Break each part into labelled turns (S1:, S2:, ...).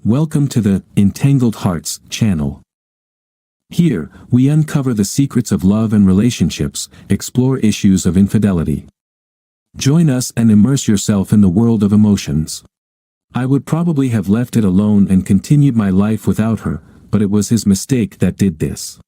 S1: Welcome to the Entangled Hearts channel. Here, we uncover the secrets of love and relationships, explore issues of infidelity. Join us and immerse yourself in the world of emotions. I would probably have left it alone and continued my life without her, but it was his mistake that did this.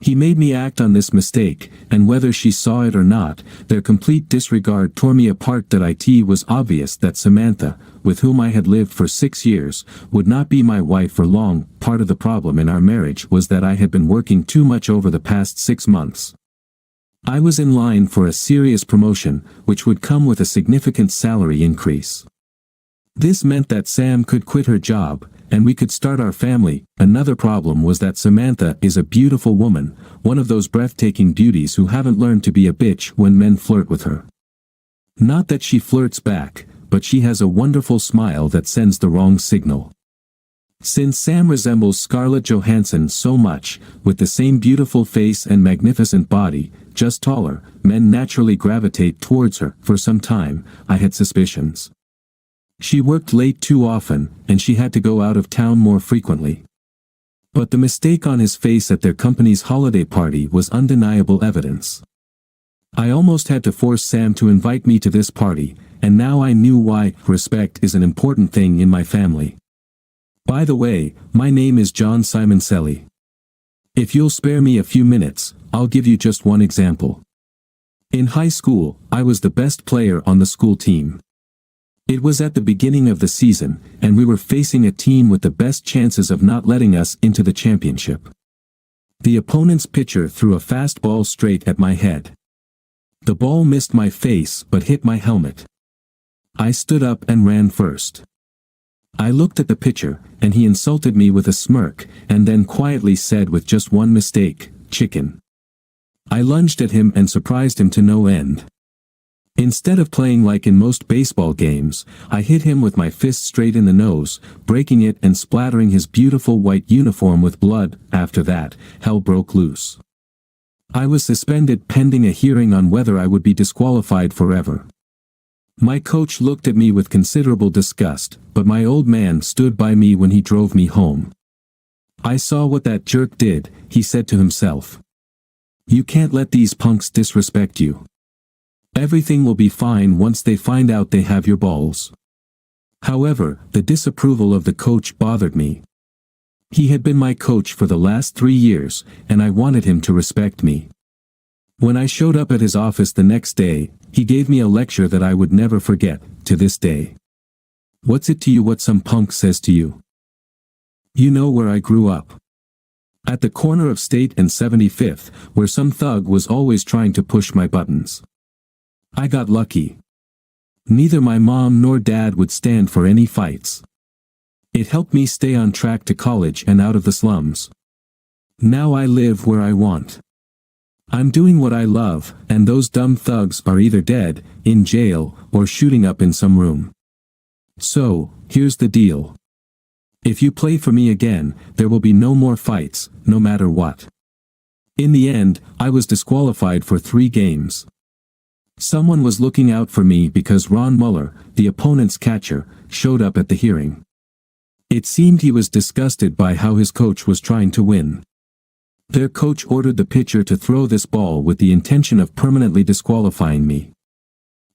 S1: He made me act on this mistake, and whether she saw it or not, their complete disregard tore me apart. That it was obvious that Samantha, with whom I had lived for 6 years, would not be my wife for long. Part of the problem in our marriage was that I had been working too much over the past 6 months. I was in line for a serious promotion, which would come with a significant salary increase. This meant that Sam could quit her job, and we could start our family. Another problem was that Samantha is a beautiful woman, one of those breathtaking beauties who haven't learned to be a bitch when men flirt with her. Not that she flirts back, but she has a wonderful smile that sends the wrong signal. Since Sam resembles Scarlett Johansson so much, with the same beautiful face and magnificent body, just taller, men naturally gravitate towards her. For some time, I had suspicions. She worked late too often, and she had to go out of town more frequently. But the mistake on his face at their company's holiday party was undeniable evidence. I almost had to force Sam to invite me to this party, and now I knew why. Respect is an important thing in my family. By the way, my name is John Simoncelli. If you'll spare me a few minutes, I'll give you just one example. In high school, I was the best player on the school team. It was at the beginning of the season, and we were facing a team with the best chances of not letting us into the championship. The opponent's pitcher threw a fastball straight at my head. The ball missed my face but hit my helmet. I stood up and ran first. I looked at the pitcher, and he insulted me with a smirk, and then quietly said with just one mistake, "Chicken." I lunged at him and surprised him to no end. Instead of playing like in most baseball games, I hit him with my fist straight in the nose, breaking it and splattering his beautiful white uniform with blood. After that, hell broke loose. I was suspended pending a hearing on whether I would be disqualified forever. My coach looked at me with considerable disgust, but my old man stood by me when he drove me home. "I saw what that jerk did," he said to himself. "You can't let these punks disrespect you. Everything will be fine once they find out they have your balls." However, the disapproval of the coach bothered me. He had been my coach for the last 3 years, and I wanted him to respect me. When I showed up at his office the next day, he gave me a lecture that I would never forget, to this day. "What's it to you what some punk says to you? You know where I grew up. At the corner of State and 75th, where some thug was always trying to push my buttons. I got lucky. Neither my mom nor dad would stand for any fights. It helped me stay on track to college and out of the slums. Now I live where I want. I'm doing what I love, and those dumb thugs are either dead, in jail, or shooting up in some room. So, here's the deal. If you play for me again, there will be no more fights, no matter what." In the end, I was disqualified for 3 games. Someone was looking out for me because Ron Muller, the opponent's catcher, showed up at the hearing. It seemed he was disgusted by how his coach was trying to win. Their coach ordered the pitcher to throw this ball with the intention of permanently disqualifying me.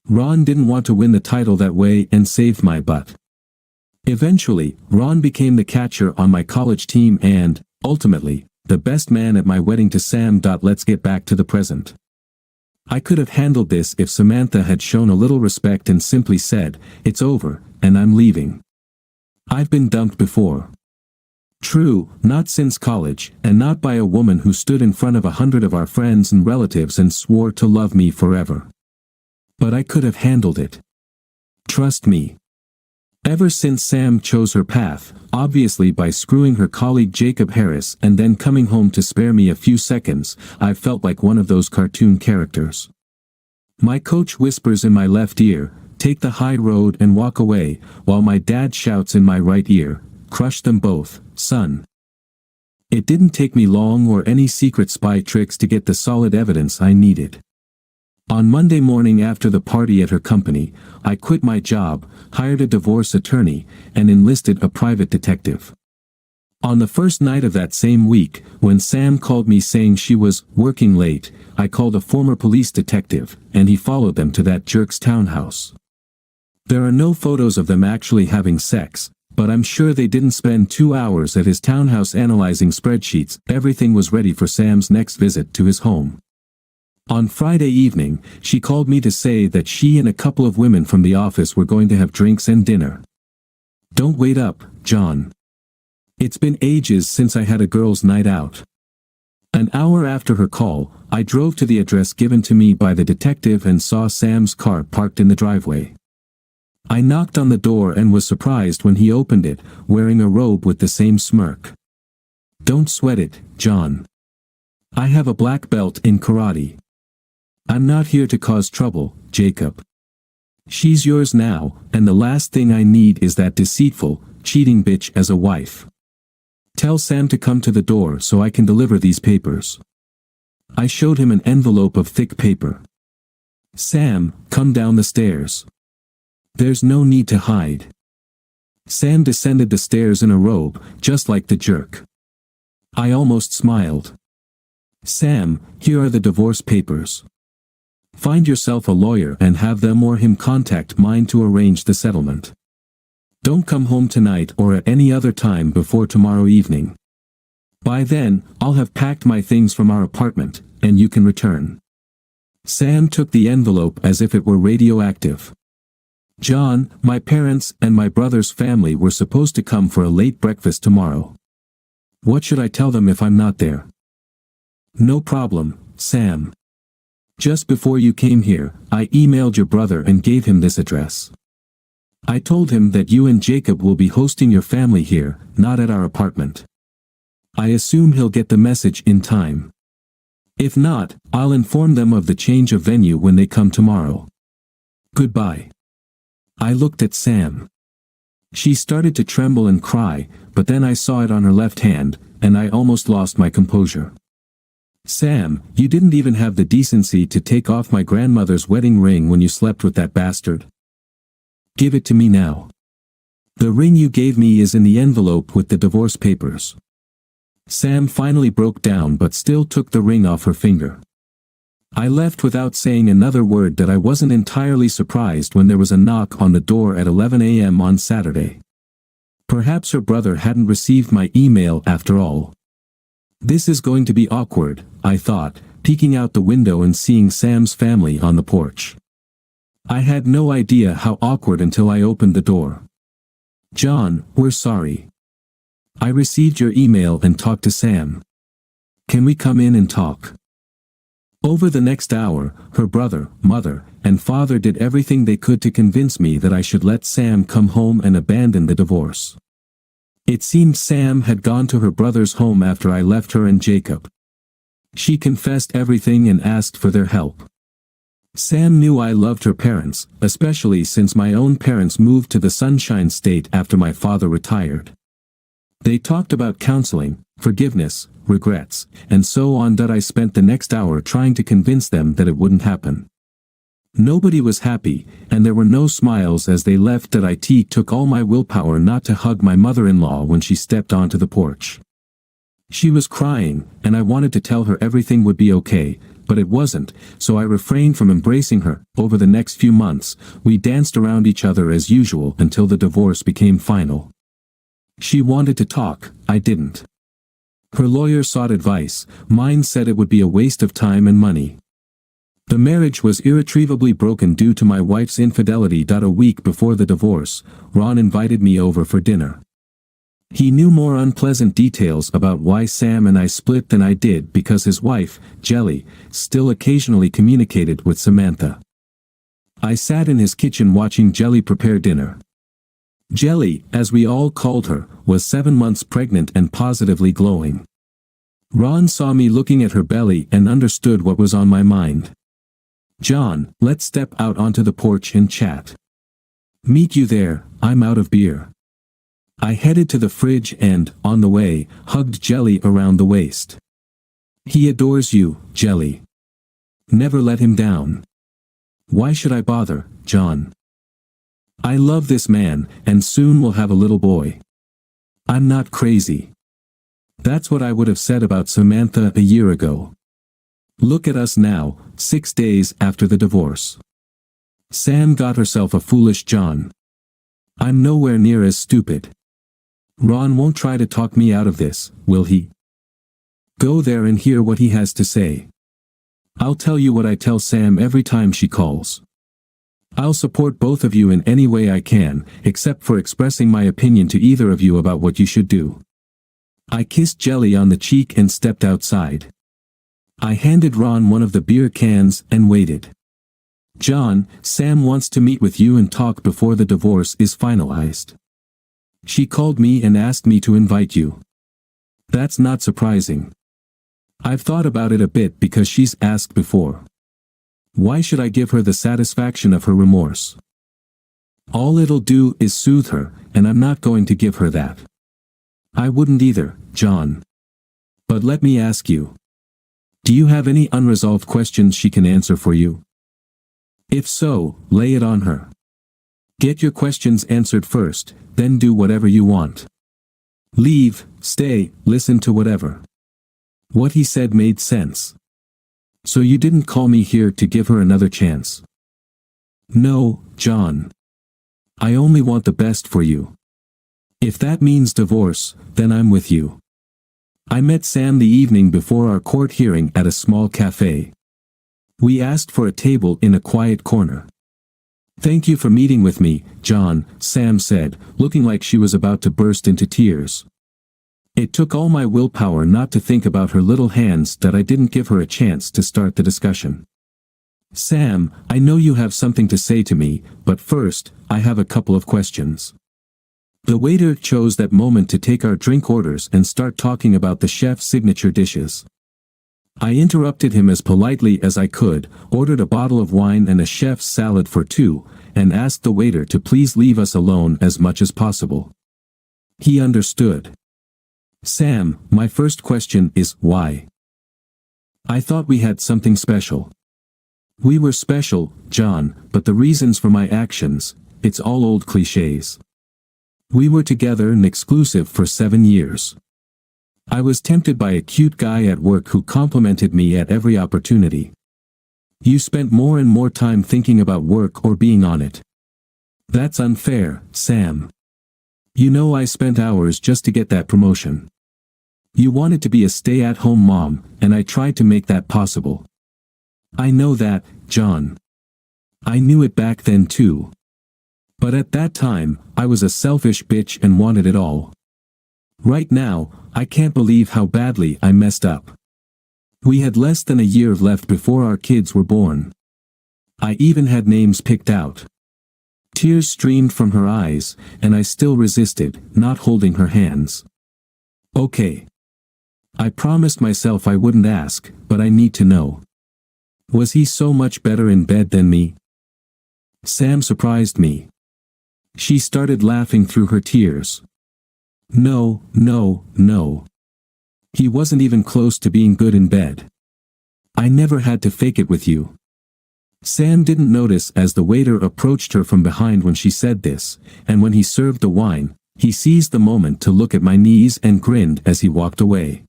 S1: Ron didn't want to win the title that way and saved my butt. Eventually, Ron became the catcher on my college team and, ultimately, the best man at my wedding to Sam. Let's get back to the present. I could have handled this if Samantha had shown a little respect and simply said, "It's over, and I'm leaving." I've been dumped before. True, not since college, and not by a woman who stood in front of 100 of our friends and relatives and swore to love me forever. But I could have handled it. Trust me. Ever since Sam chose her path, obviously by screwing her colleague Jacob Harris and then coming home to spare me a few seconds, I've felt like one of those cartoon characters. My coach whispers in my left ear, "Take the high road and walk away," while my dad shouts in my right ear, "Crush them both, son." It didn't take me long or any secret spy tricks to get the solid evidence I needed. On Monday morning after the party at her company, I quit my job, hired a divorce attorney, and enlisted a private detective. On the first night of that same week, when Sam called me saying she was working late, I called a former police detective, and he followed them to that jerk's townhouse. There are no photos of them actually having sex, but I'm sure they didn't spend 2 hours at his townhouse analyzing spreadsheets. Everything was ready for Sam's next visit to his home. On Friday evening, she called me to say that she and a couple of women from the office were going to have drinks and dinner. Don't wait up, John. It's been ages since I had a girls' night out. An hour after her call, I drove to the address given to me by the detective and saw Sam's car parked in the driveway. I knocked on the door and was surprised when he opened it, wearing a robe with the same smirk. Don't sweat it, John. I have a black belt in karate. I'm not here to cause trouble, Jacob. She's yours now, and the last thing I need is that deceitful, cheating bitch as a wife. Tell Sam to come to the door so I can deliver these papers. I showed him an envelope of thick paper. Sam, come down the stairs. There's no need to hide. Sam descended the stairs in a robe, just like the jerk. I almost smiled. Sam, here are the divorce papers. Find yourself a lawyer and have them or him contact mine to arrange the settlement. Don't come home tonight or at any other time before tomorrow evening. By then, I'll have packed my things from our apartment, and you can return. Sam took the envelope as if it were radioactive. John, my parents and my brother's family were supposed to come for a late breakfast tomorrow. What should I tell them if I'm not there? No problem, Sam. Just before you came here, I emailed your brother and gave him this address. I told him that you and Jacob will be hosting your family here, not at our apartment. I assume he'll get the message in time. If not, I'll inform them of the change of venue when they come tomorrow. Goodbye. I looked at Sam. She started to tremble and cry, but then I saw it on her left hand, and I almost lost my composure. Sam, you didn't even have the decency to take off my grandmother's wedding ring when you slept with that bastard. Give it to me now. The ring you gave me is in the envelope with the divorce papers. Sam finally broke down but still took the ring off her finger. I left without saying another word that I wasn't entirely surprised when there was a knock on the door at 11 a.m. on Saturday. Perhaps her brother hadn't received my email after all. This is going to be awkward, I thought, peeking out the window and seeing Sam's family on the porch. I had no idea how awkward until I opened the door. John, we're sorry. I received your email and talked to Sam. Can we come in and talk? Over the next hour, her brother, mother, and father did everything they could to convince me that I should let Sam come home and abandon the divorce. It seemed Sam had gone to her brother's home after I left her and Jacob. She confessed everything and asked for their help. Sam knew I loved her parents, especially since my own parents moved to the Sunshine State after my father retired. They talked about counseling, forgiveness, regrets, and so on. That I spent the next hour trying to convince them that it wouldn't happen. Nobody was happy, and there were no smiles as they left. That it took all my willpower not to hug my mother-in-law when she stepped onto the porch. She was crying, and I wanted to tell her everything would be okay, but it wasn't, so I refrained from embracing her. Over the next few months, we danced around each other as usual until the divorce became final. She wanted to talk, I didn't. Her lawyer sought advice, mine said it would be a waste of time and money. The marriage was irretrievably broken due to my wife's infidelity. A week before the divorce, Ron invited me over for dinner. He knew more unpleasant details about why Sam and I split than I did because his wife, Jelly, still occasionally communicated with Samantha. I sat in his kitchen watching Jelly prepare dinner. Jelly, as we all called her, was 7 months pregnant and positively glowing. Ron saw me looking at her belly and understood what was on my mind. John, let's step out onto the porch and chat. Meet you there, I'm out of beer. I headed to the fridge and, on the way, hugged Jelly around the waist. He adores you, Jelly. Never let him down. Why should I bother, John? I love this man, and soon we'll have a little boy. I'm not crazy. That's what I would have said about Samantha a year ago. Look at us now, 6 days after the divorce. Sam got herself a foolish John. I'm nowhere near as stupid. Ron won't try to talk me out of this, will he? Go there and hear what he has to say. I'll tell you what I tell Sam every time she calls. I'll support both of you in any way I can, except for expressing my opinion to either of you about what you should do. I kissed Jelly on the cheek and stepped outside. I handed Ron one of the beer cans and waited. John, Sam wants to meet with you and talk before the divorce is finalized. She called me and asked me to invite you. That's not surprising. I've thought about it a bit because she's asked before. Why should I give her the satisfaction of her remorse? All it'll do is soothe her, and I'm not going to give her that. I wouldn't either, John. But let me ask you. Do you have any unresolved questions she can answer for you? If so, lay it on her. Get your questions answered first, then do whatever you want. Leave, stay, listen to whatever. What he said made sense. So you didn't call me here to give her another chance? No, John. I only want the best for you. If that means divorce, then I'm with you. I met Sam the evening before our court hearing at a small cafe. We asked for a table in a quiet corner. Thank you for meeting with me, John, Sam said, looking like she was about to burst into tears. It took all my willpower not to think about her little hands that I didn't give her a chance to start the discussion. Sam, I know you have something to say to me, but first, I have a couple of questions. The waiter chose that moment to take our drink orders and start talking about the chef's signature dishes. I interrupted him as politely as I could, ordered a bottle of wine and a chef's salad for two, and asked the waiter to please leave us alone as much as possible. He understood. Sam, my first question is, why? I thought we had something special. We were special, John, but the reasons for my actions, it's all old cliches. We were together and exclusive for 7 years. I was tempted by a cute guy at work who complimented me at every opportunity. You spent more and more time thinking about work or being on it. That's unfair, Sam. You know I spent hours just to get that promotion. You wanted to be a stay-at-home mom, and I tried to make that possible. I know that, John. I knew it back then too. But at that time, I was a selfish bitch and wanted it all. Right now, I can't believe how badly I messed up. We had less than a year left before our kids were born. I even had names picked out. Tears streamed from her eyes, and I still resisted, not holding her hands. Okay. I promised myself I wouldn't ask, but I need to know. Was he so much better in bed than me? Sam surprised me. She started laughing through her tears. No, no, no. He wasn't even close to being good in bed. I never had to fake it with you. Sam didn't notice as the waiter approached her from behind when she said this, and when he served the wine, he seized the moment to look at my knees and grinned as he walked away.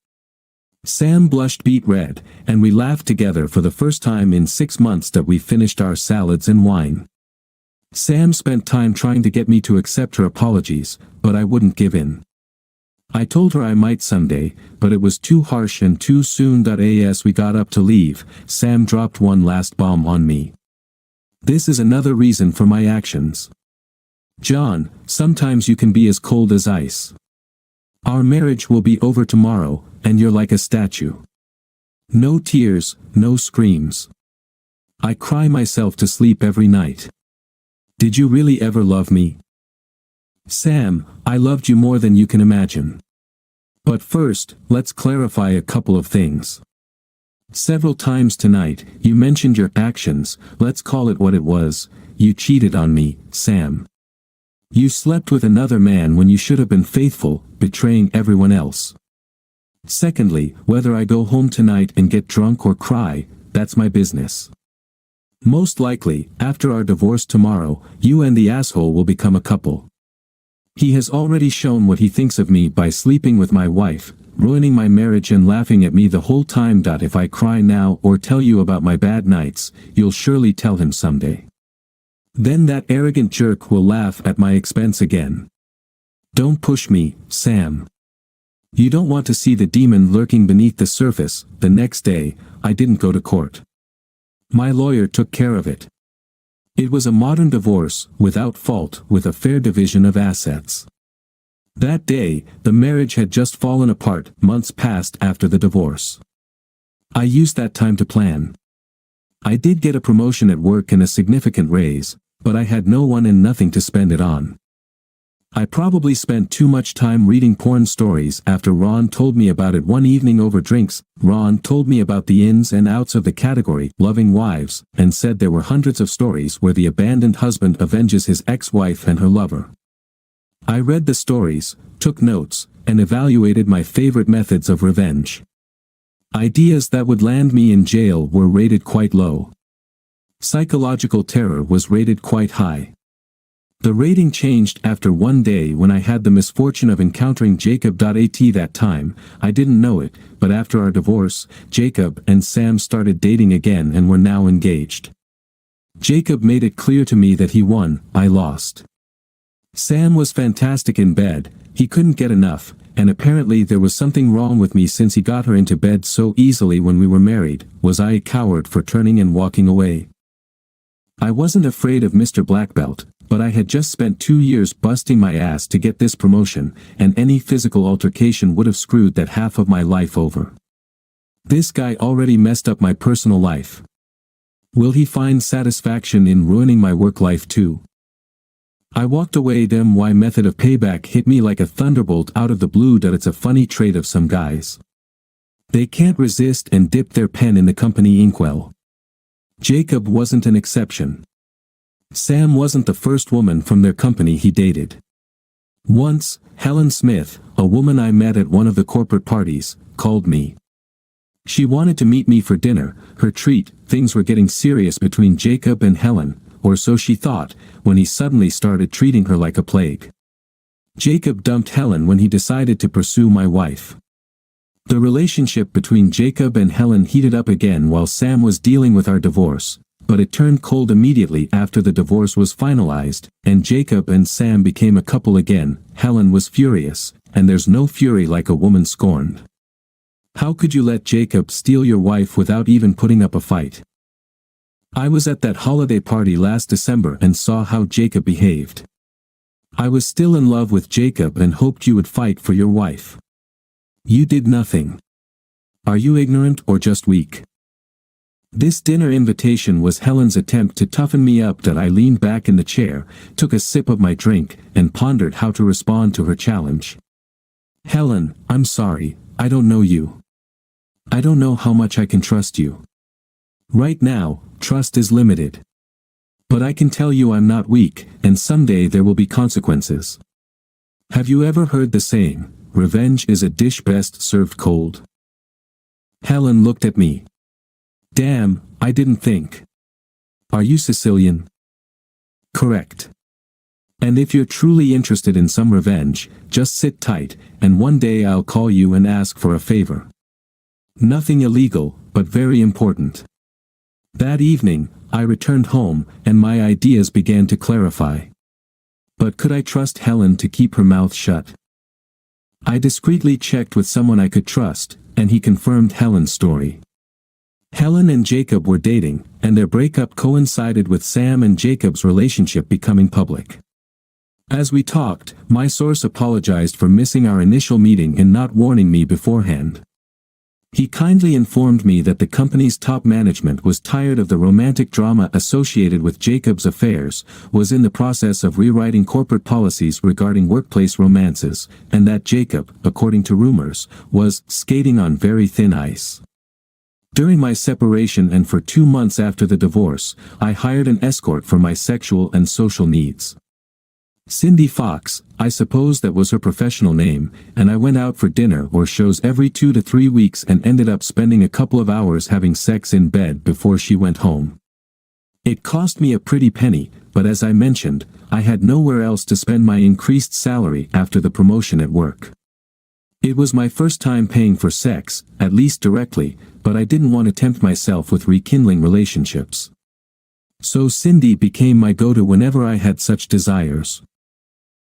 S1: Sam blushed beet red, and we laughed together for the first time in 6 months that we finished our salads and wine. Sam spent time trying to get me to accept her apologies, but I wouldn't give in. I told her I might someday, but it was too harsh and too soon. As we got up to leave, Sam dropped one last bomb on me. This is another reason for my actions. John, sometimes you can be as cold as ice. Our marriage will be over tomorrow, and you're like a statue. No tears, no screams. I cry myself to sleep every night. Did you really ever love me? Sam, I loved you more than you can imagine. But first, let's clarify a couple of things. Several times tonight, you mentioned your actions, let's call it what it was, you cheated on me, Sam. You slept with another man when you should have been faithful, betraying everyone else. Secondly, whether I go home tonight and get drunk or cry, that's my business. Most likely, after our divorce tomorrow, you and the asshole will become a couple. He has already shown what he thinks of me by sleeping with my wife, ruining my marriage and laughing at me the whole time. If I cry now or tell you about my bad nights, you'll surely tell him someday. Then that arrogant jerk will laugh at my expense again. Don't push me, Sam. You don't want to see the demon lurking beneath the surface. The next day, I didn't go to court. My lawyer took care of it. It was a modern divorce, without fault, with a fair division of assets. That day, the marriage had just fallen apart. Months passed after the divorce. I used that time to plan. I did get a promotion at work and a significant raise, but I had no one and nothing to spend it on. I probably spent too much time reading porn stories after Ron told me about it one evening over drinks. Ron told me about the ins and outs of the category, loving wives, and said there were hundreds of stories where the abandoned husband avenges his ex-wife and her lover. I read the stories, took notes, and evaluated my favorite methods of revenge. Ideas that would land me in jail were rated quite low. Psychological terror was rated quite high. The rating changed after one day when I had the misfortune of encountering Jacob. At that time, I didn't know it, but after our divorce, Jacob and Sam started dating again and were now engaged. Jacob made it clear to me that he won, I lost. Sam was fantastic in bed, he couldn't get enough, and apparently there was something wrong with me since he got her into bed so easily when we were married. Was I a coward for turning and walking away? I wasn't afraid of Mr. Black Belt, but I had just spent 2 years busting my ass to get this promotion, and any physical altercation would have screwed that half of my life over. This guy already messed up my personal life. Will he find satisfaction in ruining my work life too? I walked away. My method of payback hit me like a thunderbolt out of the blue. It's a funny trait of some guys. They can't resist and dip their pen in the company inkwell. Jacob wasn't an exception. Sam wasn't the first woman from their company he dated. Once, Helen Smith, a woman I met at one of the corporate parties, called me. She wanted to meet me for dinner, her treat. Things were getting serious between Jacob and Helen, or so she thought, when he suddenly started treating her like a plague. Jacob dumped Helen when he decided to pursue my wife. The relationship between Jacob and Helen heated up again while Sam was dealing with our divorce, but it turned cold immediately after the divorce was finalized, and Jacob and Sam became a couple again. Helen was furious, and there's no fury like a woman scorned. How could you let Jacob steal your wife without even putting up a fight? I was at that holiday party last December and saw how Jacob behaved. I was still in love with Jacob and hoped you would fight for your wife. You did nothing. Are you ignorant or just weak? This dinner invitation was Helen's attempt to toughen me up. I leaned back in the chair, took a sip of my drink, and pondered how to respond to her challenge. Helen, I'm sorry, I don't know you. I don't know how much I can trust you. Right now, trust is limited. But I can tell you I'm not weak, and someday there will be consequences. Have you ever heard the saying, revenge is a dish best served cold? Helen looked at me. Damn, I didn't think. Are you Sicilian? Correct. And if you're truly interested in some revenge, just sit tight, and one day I'll call you and ask for a favor. Nothing illegal, but very important. That evening, I returned home, and my ideas began to clarify. But could I trust Helen to keep her mouth shut? I discreetly checked with someone I could trust, and he confirmed Helen's story. Helen and Jacob were dating, and their breakup coincided with Sam and Jacob's relationship becoming public. As we talked, my source apologized for missing our initial meeting and not warning me beforehand. He kindly informed me that the company's top management was tired of the romantic drama associated with Jacob's affairs, was in the process of rewriting corporate policies regarding workplace romances, and that Jacob, according to rumors, was skating on very thin ice. During my separation and for 2 months after the divorce, I hired an escort for my sexual and social needs. Cindy Fox, I suppose that was her professional name, and I went out for dinner or shows every 2 to 3 weeks and ended up spending a couple of hours having sex in bed before she went home. It cost me a pretty penny, but as I mentioned, I had nowhere else to spend my increased salary after the promotion at work. It was my first time paying for sex, at least directly, but I didn't want to tempt myself with rekindling relationships. So Cindy became my go-to whenever I had such desires.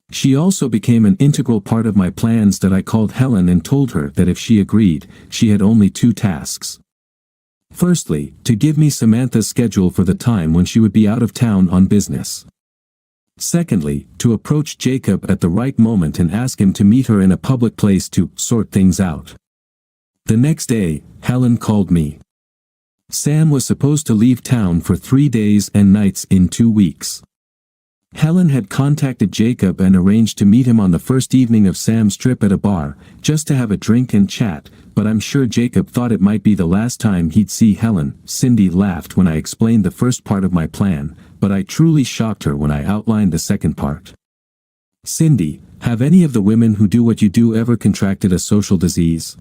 S1: She also became an integral part of my plans that I called Helen and told her that if she agreed, she had only two tasks. Firstly, to give me Samantha's schedule for the time when she would be out of town on business. Secondly, to approach Jacob at the right moment and ask him to meet her in a public place to sort things out. The next day, Helen called me. Sam was supposed to leave town for 3 days and nights in 2 weeks. Helen had contacted Jacob and arranged to meet him on the first evening of Sam's trip at a bar, just to have a drink and chat, but I'm sure Jacob thought it might be the last time he'd see Helen. Cindy laughed when I explained the first part of my plan, but I truly shocked her when I outlined the second part. Cindy, have any of the women who do what you do ever contracted a social disease?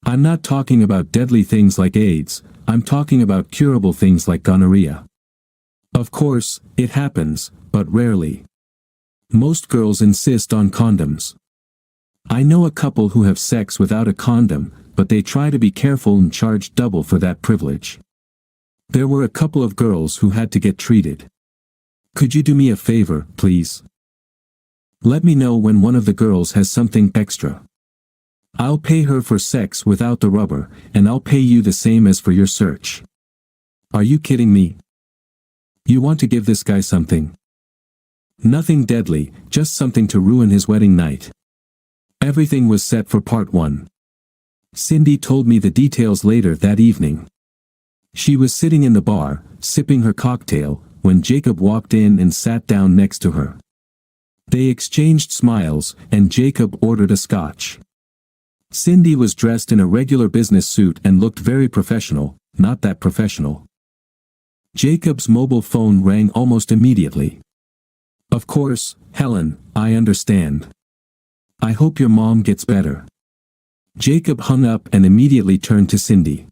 S1: I'm not talking about deadly things like AIDS, I'm talking about curable things like gonorrhea. Of course, it happens, but rarely. Most girls insist on condoms. I know a couple who have sex without a condom, but they try to be careful and charge double for that privilege. There were a couple of girls who had to get treated. Could you do me a favor, please? Let me know when one of the girls has something extra. I'll pay her for sex without the rubber, and I'll pay you the same as for your search. Are you kidding me? You want to give this guy something? Nothing deadly, just something to ruin his wedding night. Everything was set for part 1. Cindy told me the details later that evening. She was sitting in the bar, sipping her cocktail, when Jacob walked in and sat down next to her. They exchanged smiles, and Jacob ordered a scotch. Cindy was dressed in a regular business suit and looked very professional, not that professional. Jacob's mobile phone rang almost immediately. Of course, Helen, I understand. I hope your mom gets better. Jacob hung up and immediately turned to Cindy.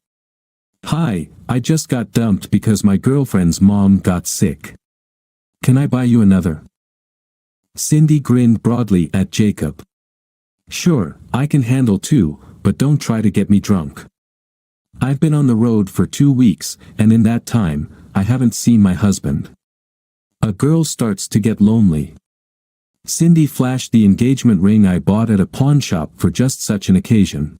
S1: Hi, I just got dumped because my girlfriend's mom got sick. Can I buy you another? Cindy grinned broadly at Jacob. Sure, I can handle 2, but don't try to get me drunk. I've been on the road for 2 weeks, and in that time, I haven't seen my husband. A girl starts to get lonely. Cindy flashed the engagement ring I bought at a pawn shop for just such an occasion.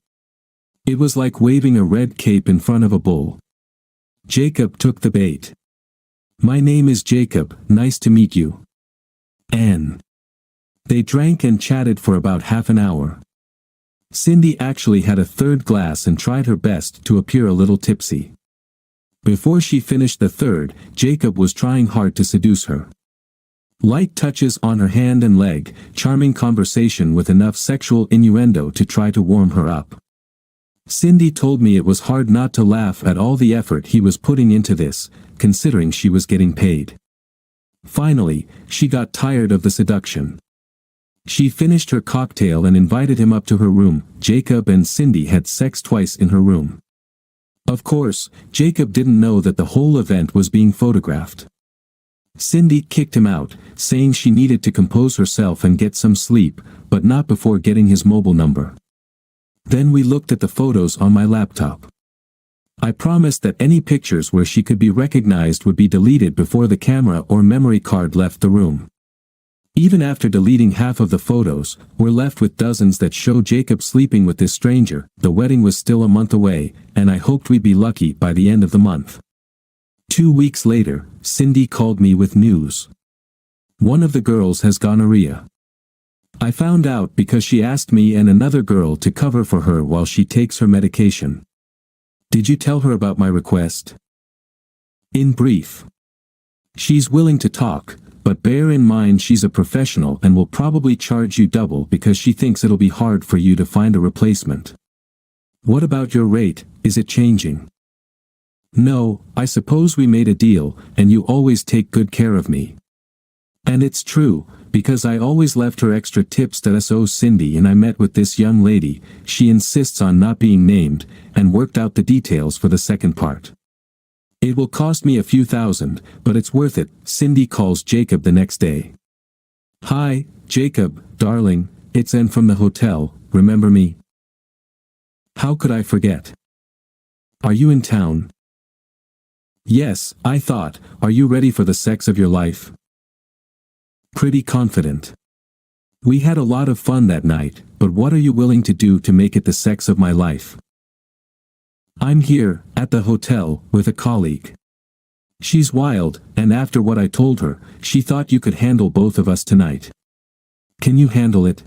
S1: It was like waving a red cape in front of a bull. Jacob took the bait. My name is Jacob, nice to meet you. Anne. They drank and chatted for about half an hour. Cindy actually had a third glass and tried her best to appear a little tipsy. Before she finished the third, Jacob was trying hard to seduce her. Light touches on her hand and leg, charming conversation with enough sexual innuendo to try to warm her up. Cindy told me it was hard not to laugh at all the effort he was putting into this, considering she was getting paid. Finally, she got tired of the seduction. She finished her cocktail and invited him up to her room. Jacob and Cindy had sex twice in her room. Of course, Jacob didn't know that the whole event was being photographed. Cindy kicked him out, saying she needed to compose herself and get some sleep, but not before getting his mobile number. Then we looked at the photos on my laptop. I promised that any pictures where she could be recognized would be deleted before the camera or memory card left the room. Even after deleting half of the photos, we're left with dozens that show Jacob sleeping with this stranger. The wedding was still a month away, and I hoped we'd be lucky by the end of the month. 2 weeks later, Cindy called me with news. One of the girls has gonorrhea. I found out because she asked me and another girl to cover for her while she takes her medication. Did you tell her about my request? In brief. She's willing to talk, but bear in mind she's a professional and will probably charge you double because she thinks it'll be hard for you to find a replacement. What about your rate, is it changing? No, I suppose we made a deal, and you always take good care of me. And it's true, because I always left her extra tips that so Cindy and I met with this young lady, she insists on not being named, and worked out the details for the second part. It will cost me a few thousand, but it's worth it. Cindy calls Jacob the next day. Hi, Jacob, darling, it's Ann from the hotel, remember me? How could I forget? Are you in town? Yes, I thought, are you ready for the sex of your life? Pretty confident. We had a lot of fun that night, but what are you willing to do to make it the sex of my life? I'm here, at the hotel, with a colleague. She's wild, and after what I told her, she thought you could handle both of us tonight. Can you handle it?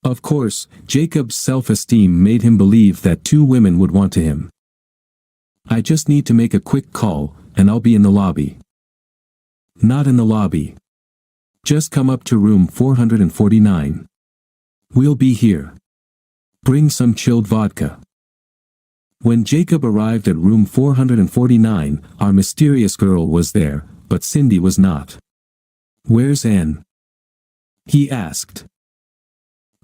S1: Of course, Jacob's self-esteem made him believe that two women would want to him. I just need to make a quick call, and I'll be in the lobby. Not in the lobby. Just come up to room 449. We'll be here. Bring some chilled vodka. When Jacob arrived at room 449, our mysterious girl was there, but Cindy was not. Where's Ann? He asked.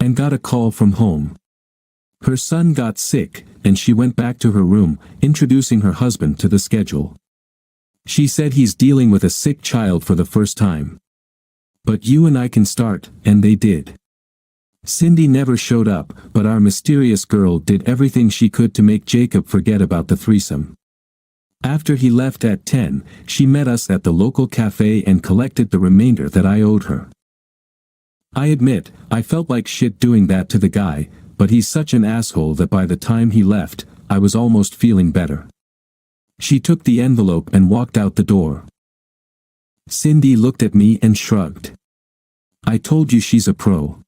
S1: Ann got a call from home. Her son got sick, and she went back to her room, introducing her husband to the schedule. She said he's dealing with a sick child for the first time. But you and I can start, and they did. Cindy never showed up, but our mysterious girl did everything she could to make Jacob forget about the threesome. After he left at 10, she met us at the local cafe and collected the remainder that I owed her. I admit, I felt like shit doing that to the guy, but he's such an asshole that by the time he left, I was almost feeling better. She took the envelope and walked out the door. Cindy looked at me and shrugged. I told you she's a pro.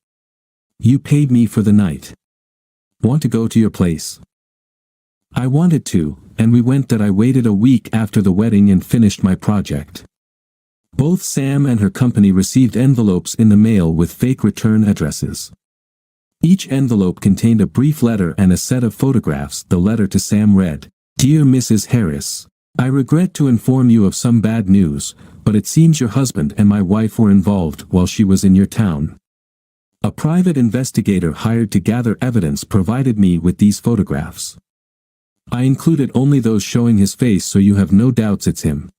S1: You paid me for the night. Want to go to your place? I wanted to, and we went. That I waited a week after the wedding and finished my project. Both Sam and her company received envelopes in the mail with fake return addresses. Each envelope contained a brief letter and a set of photographs. The letter to Sam read, Dear Mrs. Harris, I regret to inform you of some bad news, but it seems your husband and my wife were involved while she was in your town. A private investigator hired to gather evidence provided me with these photographs. I included only those showing his face so you have no doubts it's him.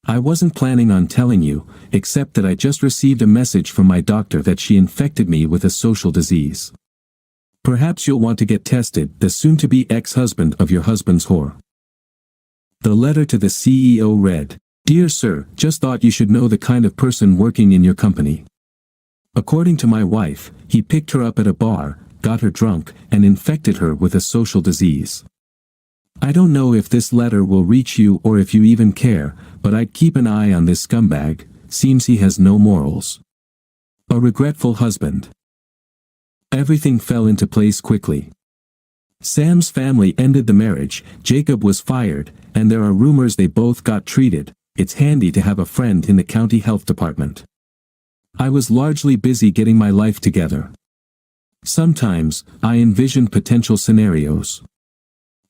S1: I wasn't planning on telling you, except that I just received a message from my doctor that she infected me with a social disease. Perhaps you'll want to get tested. The soon-to-be ex-husband of your husband's whore. The letter to the CEO read, Dear Sir, just thought you should know the kind of person working in your company. According to my wife, he picked her up at a bar, got her drunk, and infected her with a social disease. I don't know if this letter will reach you or if you even care, but I'd keep an eye on this scumbag. Seems he has no morals. A regretful husband. Everything fell into place quickly. Sam's family ended the marriage, Jacob was fired, and there are rumors they both got treated. It's handy to have a friend in the county health department. I was largely busy getting my life together. Sometimes, I envisioned potential scenarios.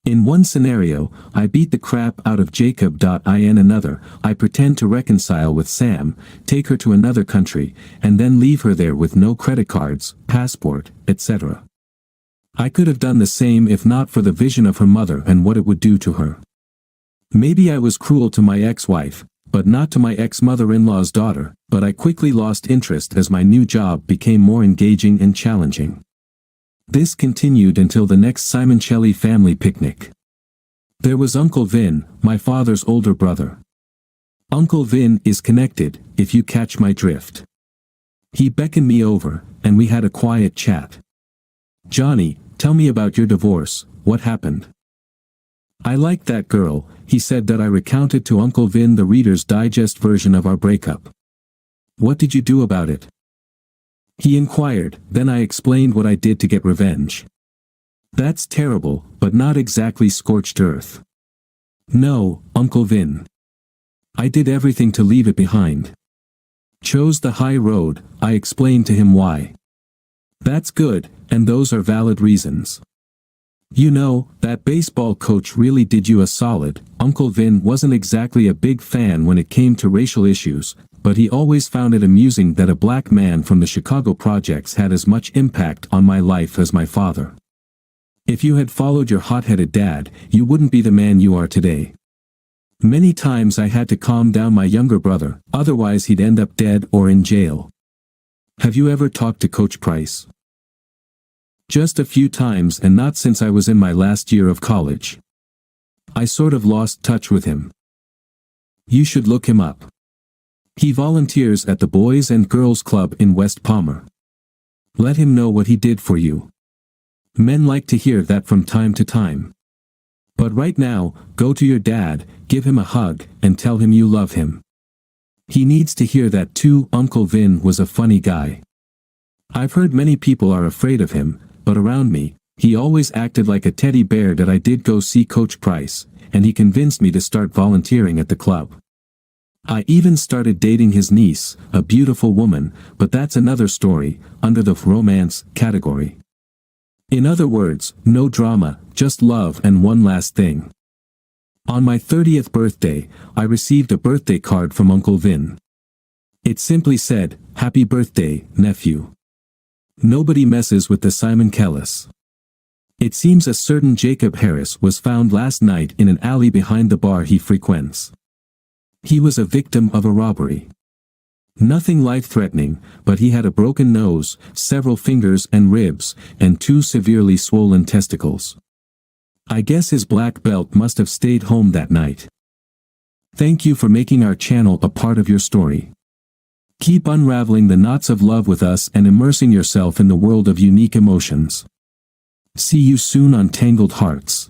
S1: In one scenario, I beat the crap out of Jacob. In another, I pretend to reconcile with Sam, take her to another country, and then leave her there with no credit cards, passport, etc. I could have done the same if not for the vision of her mother and what it would do to her. Maybe I was cruel to my ex-wife, but not to my ex-mother-in-law's daughter, but I quickly lost interest as my new job became more engaging and challenging. This continued until the next Simoncelli family picnic. There was Uncle Vin, my father's older brother. Uncle Vin is connected, if you catch my drift. He beckoned me over, and we had a quiet chat. Johnny, tell me about your divorce, what happened? I liked that girl, he said. That I recounted to Uncle Vin the Reader's Digest version of our breakup. What did you do about it? He inquired, then I explained what I did to get revenge. That's terrible, but not exactly scorched earth. No, Uncle Vin. I did everything to leave it behind. Chose the high road, I explained to him why. That's good, and those are valid reasons. You know, that baseball coach really did you a solid. Uncle Vin wasn't exactly a big fan when it came to racial issues, but he always found it amusing that a black man from the Chicago projects had as much impact on my life as my father. If you had followed your hot-headed dad, you wouldn't be the man you are today. Many times I had to calm down my younger brother, otherwise he'd end up dead or in jail. Have you ever talked to Coach Price? Just a few times, and not since I was in my last year of college. I sort of lost touch with him. You should look him up. He volunteers at the Boys and Girls Club in West Palmer. Let him know what he did for you. Men like to hear that from time to time. But right now, go to your dad, give him a hug, and tell him you love him. He needs to hear that too. Uncle Vin was a funny guy. I've heard many people are afraid of him, but around me, he always acted like a teddy bear. That I did go see Coach Price, and he convinced me to start volunteering at the club. I even started dating his niece, a beautiful woman, but that's another story, under the romance category. In other words, no drama, just love. And one last thing. On my 30th birthday, I received a birthday card from Uncle Vin. It simply said, "Happy birthday, nephew." Nobody messes with the Simon Kellis. It seems a certain Jacob Harris was found last night in an alley behind the bar he frequents. He was a victim of a robbery. Nothing life-threatening, but he had a broken nose, several fingers and ribs, and 2 severely swollen testicles. I guess his black belt must have stayed home that night. Thank you for making our channel a part of your story. Keep unraveling the knots of love with us and immersing yourself in the world of unique emotions. See you soon on Tangled Hearts.